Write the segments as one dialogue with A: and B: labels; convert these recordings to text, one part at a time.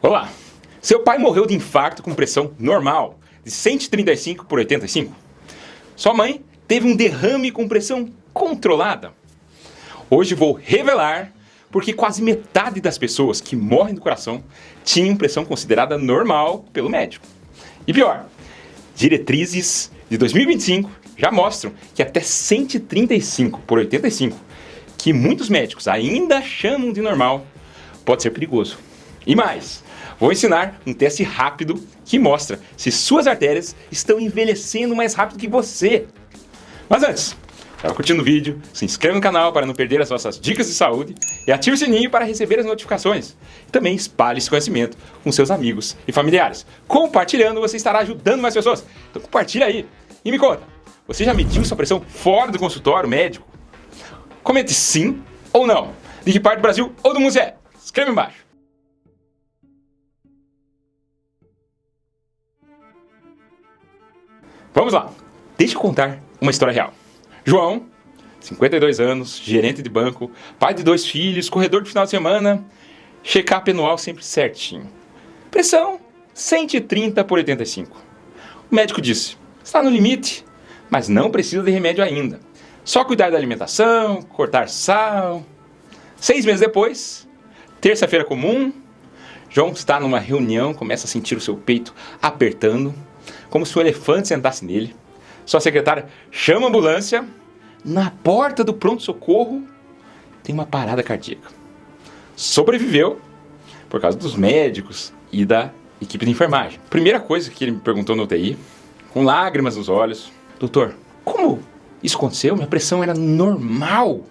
A: Olá! Seu pai morreu de infarto com pressão normal, de 135 por 85. Sua mãe teve um derrame com pressão controlada. Hoje vou revelar porque quase metade das pessoas que morrem do coração tinham pressão considerada normal pelo médico. E pior, diretrizes de 2025 já mostram que até 135 por 85, que muitos médicos ainda chamam de normal, pode ser perigoso. E mais, vou ensinar um teste rápido que mostra se suas artérias estão envelhecendo mais rápido que você. Mas antes, estava curtindo o vídeo, se inscreva no canal para não perder as nossas dicas de saúde e ative o sininho para receber as notificações. E também espalhe esse conhecimento com seus amigos e familiares. Compartilhando, você estará ajudando mais pessoas. Então compartilha aí. E me conta, você já mediu sua pressão fora do consultório médico? Comente sim ou não. De que parte do Brasil ou do mundo você é? Escreva embaixo. Vamos lá, deixa eu contar uma história real. João, 52 anos, gerente de banco, pai de 2 filhos, corredor de final de semana, check-up anual sempre certinho. Pressão 130 por 85. O médico disse, está no limite, mas não precisa de remédio ainda. Só cuidar da alimentação, cortar sal. 6 meses depois, terça-feira comum, João está numa reunião, começa a sentir o seu peito apertando, como se um elefante sentasse nele. Sua secretária chama a ambulância. Na porta do pronto-socorro tem uma parada cardíaca. Sobreviveu por causa dos médicos e da equipe de enfermagem. Primeira coisa que ele me perguntou no UTI, com lágrimas nos olhos: doutor, como isso aconteceu? Minha pressão era normal.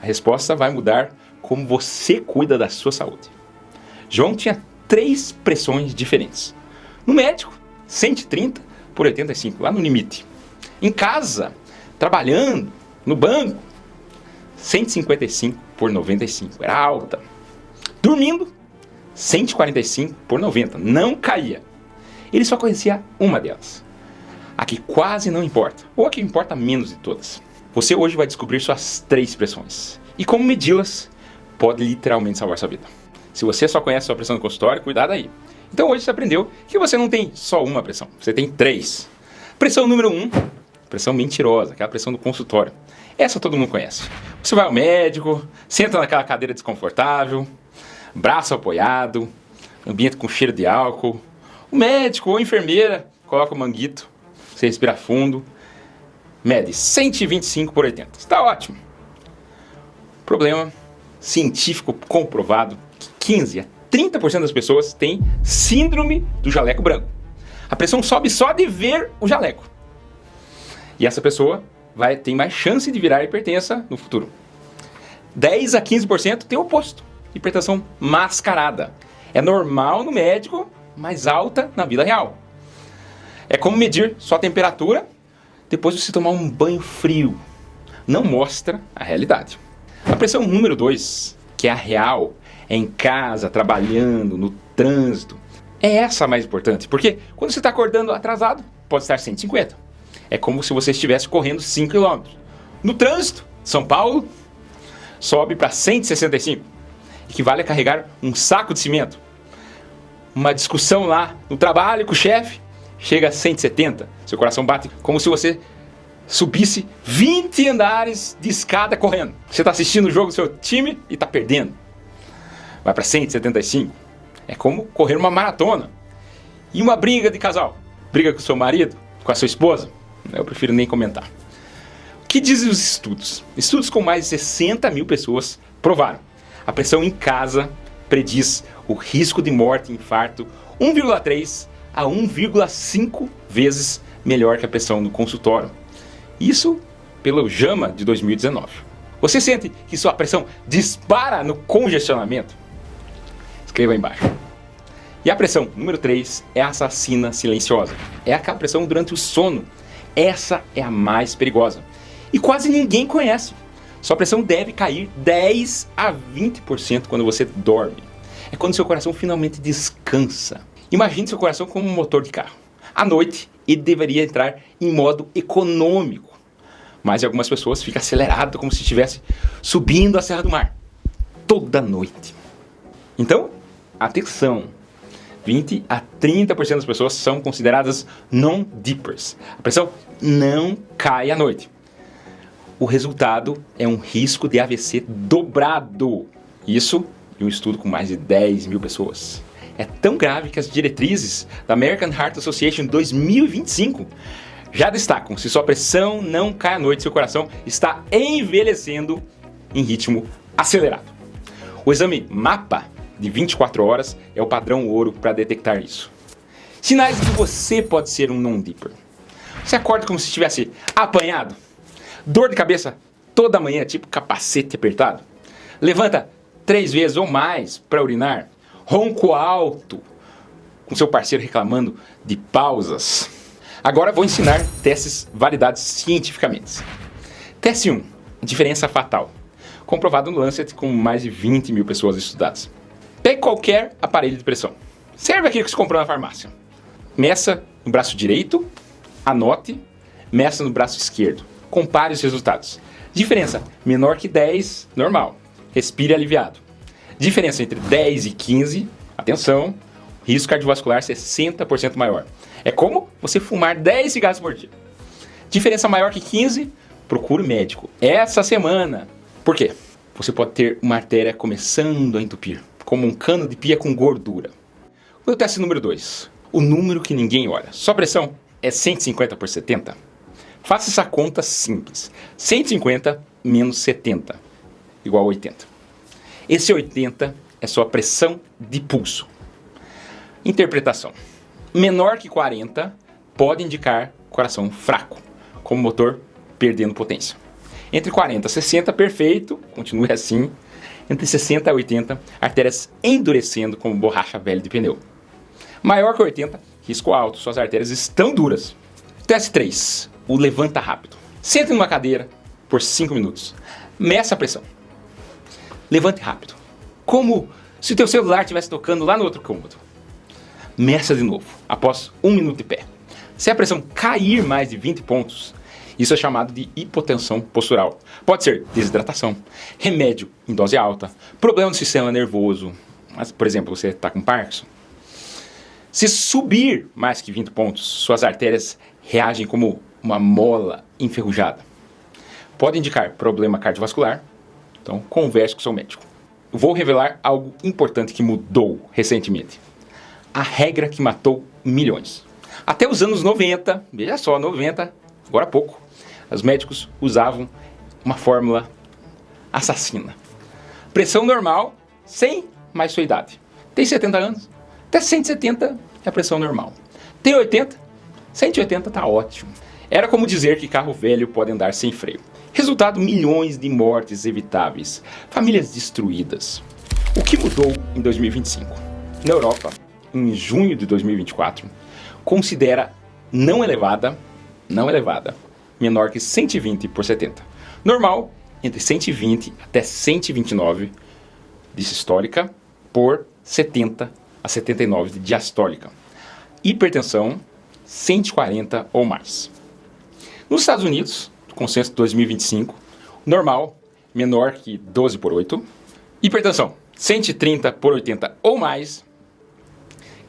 A: A resposta vai mudar como você cuida da sua saúde. João tinha 3 pressões diferentes. No médico, 130 por 85, lá no limite. Em casa, trabalhando, no banco, 155 por 95, era alta. Dormindo, 145 por 90, não caía. Ele só conhecia uma delas, a que quase não importa, ou a que importa menos de todas. Você hoje vai descobrir suas 3 pressões, e como medi-las pode literalmente salvar sua vida. Se você só conhece sua pressão no consultório, cuidado aí. Então hoje você aprendeu que você não tem só uma pressão, você tem 3. Pressão número 1, pressão mentirosa, aquela pressão do consultório. Essa todo mundo conhece. Você vai ao médico, senta naquela cadeira desconfortável, braço apoiado, ambiente com cheiro de álcool. O médico ou a enfermeira coloca o manguito, você respira fundo, mede 125 por 80. Está ótimo. Problema científico comprovado que 15 a 30% das pessoas têm síndrome do jaleco branco. A pressão sobe só de ver o jaleco. E essa pessoa tem mais chance de virar hipertensa no futuro. 10 a 15% tem o oposto, hipertensão mascarada. É normal no médico, mas alta na vida real. É como medir sua temperatura depois de você tomar um banho frio. Não mostra a realidade. A pressão número 2, que é a real, é em casa, trabalhando, no trânsito. É essa a mais importante, porque quando você está acordando atrasado, pode estar 150. É como se você estivesse correndo 5 km. No trânsito, São Paulo, sobe para 165. Equivale a carregar um saco de cimento. Uma discussão lá no trabalho com o chefe, chega a 170. Seu coração bate como se você subisse 20 andares de escada correndo. Você está assistindo o jogo do seu time e está perdendo. Vai para 175. É como correr uma maratona. E uma briga de casal. Briga com o seu marido, com a sua esposa. Eu prefiro nem comentar. O que dizem os estudos? Estudos com mais de 60 mil pessoas provaram. A pressão em casa prediz o risco de morte e infarto 1,3 a 1,5 vezes melhor que a pressão no consultório. Isso pelo JAMA de 2019. Você sente que sua pressão dispara no congestionamento? Escreva aí embaixo. E a pressão número 3 é a assassina silenciosa. É aquela pressão durante o sono. Essa é a mais perigosa. E quase ninguém conhece. Sua pressão deve cair 10 a 20% quando você dorme. É quando seu coração finalmente descansa. Imagine seu coração como um motor de carro. À noite, ele deveria entrar em modo econômico. Mas algumas pessoas ficam aceleradas como se estivesse subindo a Serra do Mar. Toda noite. Então, atenção. 20 a 30% das pessoas são consideradas non-dippers. A pressão não cai à noite. O resultado é um risco de AVC dobrado. Isso em um estudo com mais de 10 mil pessoas. É tão grave que as diretrizes da American Heart Association 2025 já destacam: se sua pressão não cai à noite, seu coração está envelhecendo em ritmo acelerado. O exame MAPA de 24 horas é o padrão ouro para detectar isso. Sinais de que você pode ser um non-dipper. Você acorda como se estivesse apanhado? Dor de cabeça toda manhã, tipo capacete apertado? Levanta 3 vezes ou mais para urinar? Ronco alto, com seu parceiro reclamando de pausas? Agora vou ensinar testes validados cientificamente. Teste 1, diferença fatal. Comprovado no Lancet com mais de 20 mil pessoas estudadas. Pegue qualquer aparelho de pressão. Serve aquilo que você comprou na farmácia. Meça no braço direito, anote, meça no braço esquerdo. Compare os resultados. Diferença menor que 10, normal. Respire aliviado. Diferença entre 10 e 15, atenção, risco cardiovascular 60% maior. É como você fumar 10 cigarros por dia. Diferença maior que 15, procure médico essa semana. Por quê? Você pode ter uma artéria começando a entupir, como um cano de pia com gordura. O teste número 2, o número que ninguém olha. Sua pressão é 150 por 70? Faça essa conta simples. 150 menos 70, igual a 80. Esse 80 é sua pressão de pulso. Interpretação. Menor que 40 pode indicar coração fraco, como motor perdendo potência. Entre 40 e 60, perfeito, continue assim. Entre 60 e 80, artérias endurecendo como borracha velha de pneu. Maior que 80, risco alto, suas artérias estão duras. Teste 3, o levanta rápido. Sente numa cadeira por 5 minutos. Meça a pressão. Levante rápido, como se o teu celular estivesse tocando lá no outro cômodo. Meça de novo, após 1 minuto de pé. Se a pressão cair mais de 20 pontos, isso é chamado de hipotensão postural. Pode ser desidratação, remédio em dose alta, problema no sistema nervoso, mas, por exemplo, você está com Parkinson. Se subir mais que 20 pontos, suas artérias reagem como uma mola enferrujada. Pode indicar problema cardiovascular, então converse com seu médico. Vou revelar algo importante que mudou recentemente. A regra que matou milhões. Até os anos 90, veja só, 90, agora há pouco, os médicos usavam uma fórmula assassina. Pressão normal, 100 mais sua idade. Tem 70 anos, até 170 é a pressão normal. Tem 80, 180 está ótimo. Era como dizer que carro velho pode andar sem freio. Resultado, milhões de mortes evitáveis, famílias destruídas. O que mudou em 2025? Na Europa, em junho de 2024, considera não elevada, menor que 120 por 70. Normal, entre 120 até 129 de sistólica por 70 a 79 de diastólica. Hipertensão, 140 ou mais. Nos Estados Unidos, consenso de 2025, normal, menor que 12 por 8. Hipertensão, 130 por 80 ou mais,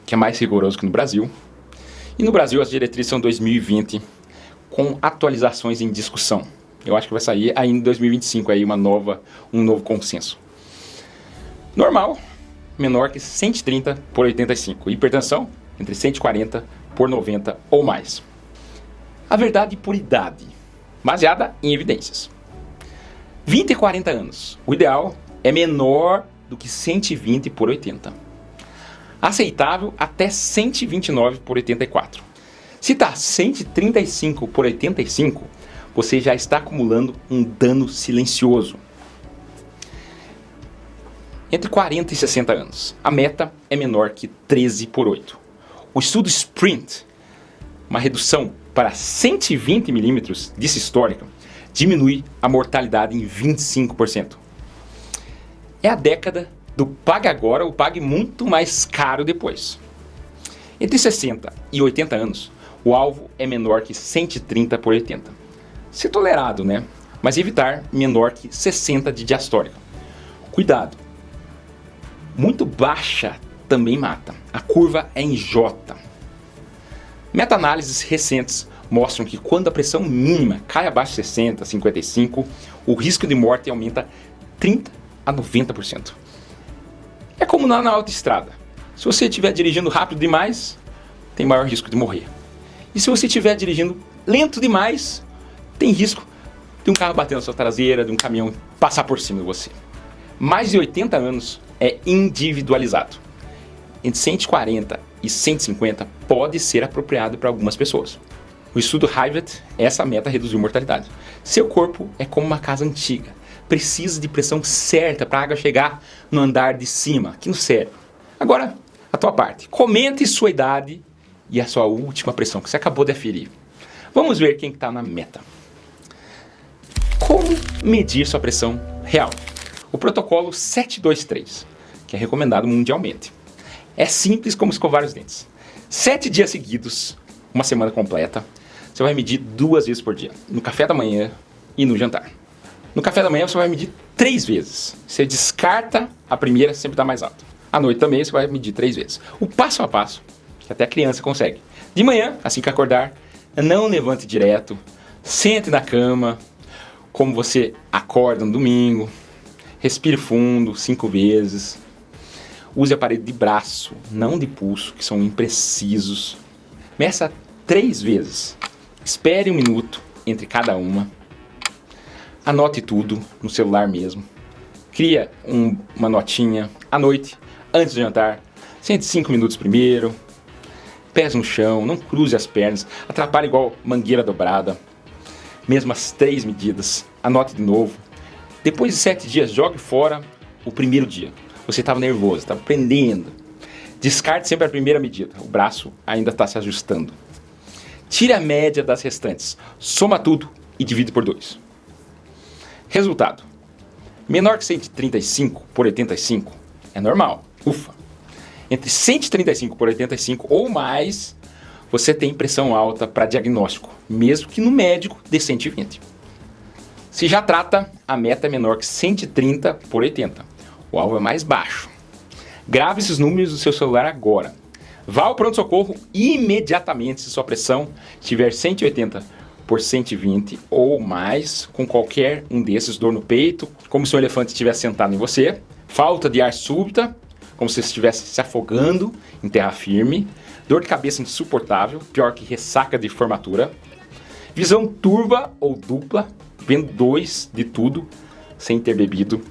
A: que é mais rigoroso que no Brasil. E no Brasil as diretrizes são 2020, com atualizações em discussão. Eu acho que vai sair ainda em 2025 aí um novo consenso. Normal, menor que 130 por 85. Hipertensão, entre 140 por 90 ou mais. A verdade por idade, baseada em evidências. 20 e 40 anos, o ideal é menor do que 120 por 80. Aceitável até 129 por 84. Se está 135 por 85, você já está acumulando um dano silencioso. Entre 40 e 60 anos, a meta é menor que 13 por 8. O estudo SPRINT, uma redução para 120 milímetros de sistólica, diminui a mortalidade em 25%. É a década do pague agora ou pague muito mais caro depois. Entre 60 e 80 anos, o alvo é menor que 130 por 80. Se tolerado, né? Mas evitar menor que 60 de diastólica. Cuidado! Muito baixa também mata. A curva é em J. Meta-análises recentes mostram que quando a pressão mínima cai abaixo de 60, 55, o risco de morte aumenta 30 a 90%. É como na autoestrada. Se você estiver dirigindo rápido demais, tem maior risco de morrer. E se você estiver dirigindo lento demais, tem risco de um carro bater na sua traseira, de um caminhão passar por cima de você. Mais de 80 anos é individualizado. Entre 140 e 150 pode ser apropriado para algumas pessoas. O estudo Hivet, essa meta reduziu mortalidade. Seu corpo é como uma casa antiga. Precisa de pressão certa para a água chegar no andar de cima, aqui no cérebro. Agora, a tua parte. Comente sua idade e a sua última pressão que você acabou de aferir. Vamos ver quem está na meta. Como medir sua pressão real? O protocolo 723, que é recomendado mundialmente. É simples como escovar os dentes. 7 dias seguidos, uma semana completa, você vai medir 2 vezes por dia. No café da manhã e no jantar. No café da manhã você vai medir 3 vezes. Você descarta a primeira, sempre dá mais alto. À noite também você vai medir 3 vezes. O passo a passo, que até a criança consegue. De manhã, assim que acordar, não levante direto. Sente na cama, como você acorda no domingo. Respire fundo 5 vezes. Use aparelho de braço, não de pulso, que são imprecisos. Meça 3 vezes. Espere 1 minuto entre cada uma. Anote tudo no celular mesmo. Cria uma notinha à noite, antes do jantar. Sente 5 minutos primeiro. Pés no chão, não cruze as pernas. Atrapalhe igual mangueira dobrada. Mesmo as 3 medidas. Anote de novo. Depois de 7 dias, jogue fora o primeiro dia. Você estava nervoso, estava aprendendo. Descarte sempre a primeira medida. O braço ainda está se ajustando. Tire a média das restantes. Soma tudo e divide por 2. Resultado. Menor que 135 por 85 é normal. Ufa. Entre 135 por 85 ou mais, você tem pressão alta para diagnóstico, mesmo que no médico de 120. Se já trata, a meta é menor que 130 por 80. O alvo é mais baixo. Grave esses números no seu celular agora. Vá ao pronto-socorro imediatamente se sua pressão estiver 180 por 120 ou mais, com qualquer um desses, dor no peito, como se um elefante estivesse sentado em você, falta de ar súbita, como se estivesse se afogando em terra firme, dor de cabeça insuportável, pior que ressaca de formatura, visão turva ou dupla, vendo 2 de tudo sem ter bebido,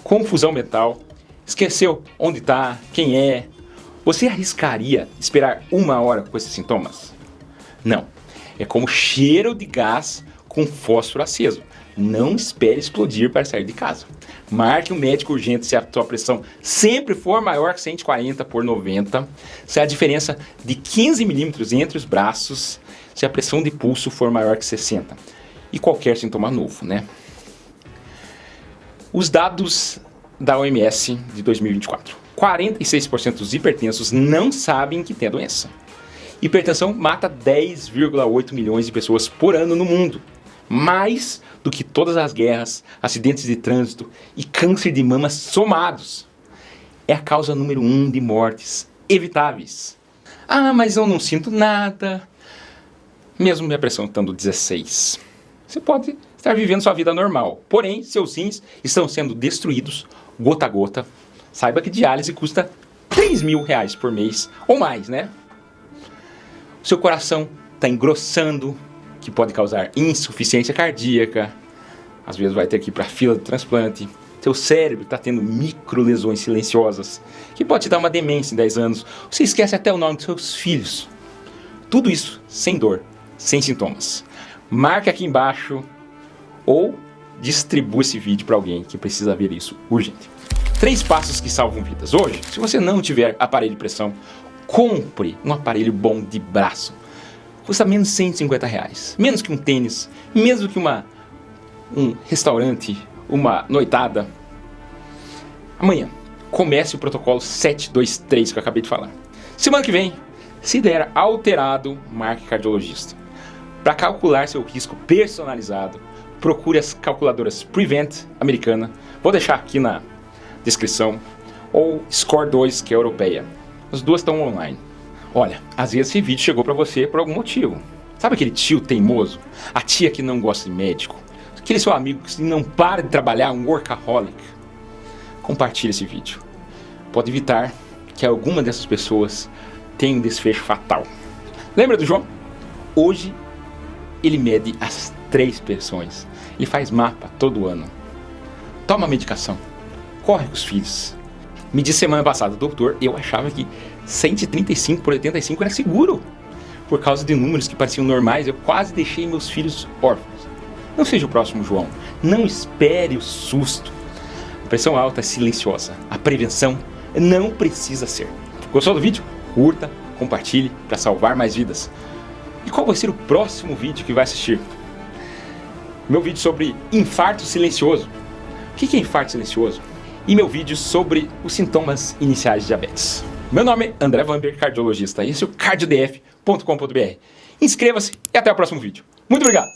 A: confusão mental, esqueceu onde está, quem é. Você arriscaria esperar 1 hora com esses sintomas? Não. É como cheiro de gás com fósforo aceso. Não espere explodir para sair de casa. Marque um médico urgente se a sua pressão sempre for maior que 140 por 90, se a diferença de 15 milímetros entre os braços, se a pressão de pulso for maior que 60. E qualquer sintoma novo, né? Os dados da OMS de 2024. 46% dos hipertensos não sabem que tem a doença. Hipertensão mata 10,8 milhões de pessoas por ano no mundo. Mais do que todas as guerras, acidentes de trânsito e câncer de mama somados. É a causa número 1 de mortes evitáveis. Ah, mas eu não sinto nada. Mesmo minha pressão estando 16. Você pode estar vivendo sua vida normal. Porém, seus rins estão sendo destruídos gota a gota. Saiba que diálise custa R$3.000 por mês ou mais, né? Seu coração está engrossando, que pode causar insuficiência cardíaca. Às vezes vai ter que ir para a fila de transplante. Seu cérebro está tendo microlesões silenciosas, que pode te dar uma demência em 10 anos. Você esquece até o nome dos seus filhos. Tudo isso sem dor, sem sintomas. Marque aqui embaixo ou distribua esse vídeo para alguém que precisa ver isso urgente. 3 passos que salvam vidas. Hoje, se você não tiver aparelho de pressão, compre um aparelho bom de braço. Custa menos de R$150. Menos que um tênis, menos que um restaurante, uma noitada. Amanhã, comece o protocolo 723 que eu acabei de falar. Semana que vem, se der alterado, marque cardiologista. Para calcular seu risco personalizado, procure as calculadoras Prevent americana. Vou deixar aqui na descrição. ou Score 2, que é europeia. As duas estão online. Olha, às vezes esse vídeo chegou para você por algum motivo. Sabe aquele tio teimoso? A tia que não gosta de médico? Aquele seu amigo que não para de trabalhar, um workaholic? Compartilhe esse vídeo. Pode evitar que alguma dessas pessoas tenha um desfecho fatal. Lembra do João? Hoje ele mede as 3 pressões. Ele faz mapa todo ano. Toma medicação. Corre com os filhos. Me disse semana passada, doutor, eu achava que 135 por 85 era seguro. Por causa de números que pareciam normais, eu quase deixei meus filhos órfãos. Não seja o próximo João. Não espere o susto. A pressão alta é silenciosa. A prevenção não precisa ser. Gostou do vídeo? Curta, compartilhe para salvar mais vidas. E qual vai ser o próximo vídeo que vai assistir? Meu vídeo sobre infarto silencioso. O que é infarto silencioso? E meu vídeo sobre os sintomas iniciais de diabetes. Meu nome é André Vamber, cardiologista, e esse é o cardiodf.com.br. Inscreva-se e até o próximo vídeo. Muito obrigado!